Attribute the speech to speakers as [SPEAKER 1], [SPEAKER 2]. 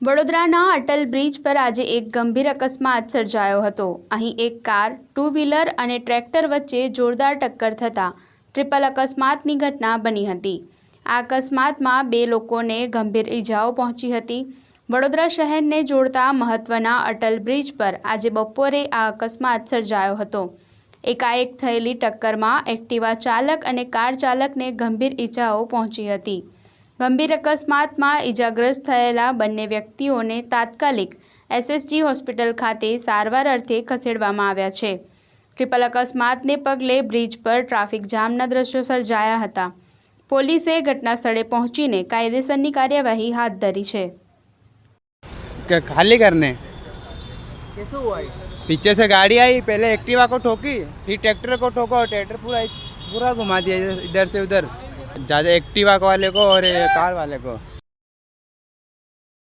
[SPEAKER 1] વડોદરાના અટલ બ્રિજ પર આજે એક ગંભીર અકસ્માત સર્જાયો હતો। અહીં એક કાર, ટુ વ્હીલર અને ટ્રેક્ટર વચ્ચે જોરદાર ટક્કર થતાં ટ્રિપલ અકસ્માતની ઘટના બની હતી। આ અકસ્માતમાં 2 લોકોને ગંભીર ઈજાઓ પહોંચી હતી। વડોદરા શહેરને જોડતા મહત્વના અટલ બ્રિજ પર આજે બપોરે આ અકસ્માત સર્જાયો હતો। એકાએક થયેલી ટક્કરમાં એક્ટિવા ચાલક અને કાર ચાલકને ગંભીર ઈજાઓ પહોંચી હતી। ગંભીર અકસ્માતમાં ઈજાગ્રસ્ત થયેલા બંને વ્યક્તિઓને તાત્કાલિક એસએસજી હોસ્પિટલ ખાતે સારવાર અર્થે ખસેડવામાં આવ્યા છે। ટ્રિપલ અકસ્માતને પગલે બ્રિજ પર ટ્રાફિક જામના દ્રશ્યો સર્જાયા હતા। પોલીસે ઘટના સ્થળે પહોંચીને કાયદેસરની કાર્યવાહી હાથ ધરી છે।
[SPEAKER 2] खाली करने
[SPEAKER 3] कैसे हुआ ये?
[SPEAKER 2] पीछे से गाड़ी आई, पहले एक्टिवा को ठोकी, फिर ट्रैक्टर को ठोका और ट्रैक्टर पूरा घुमा दिया इधर से उधर, ज़्यादा एक्टिवा वाले को और कार वाले को।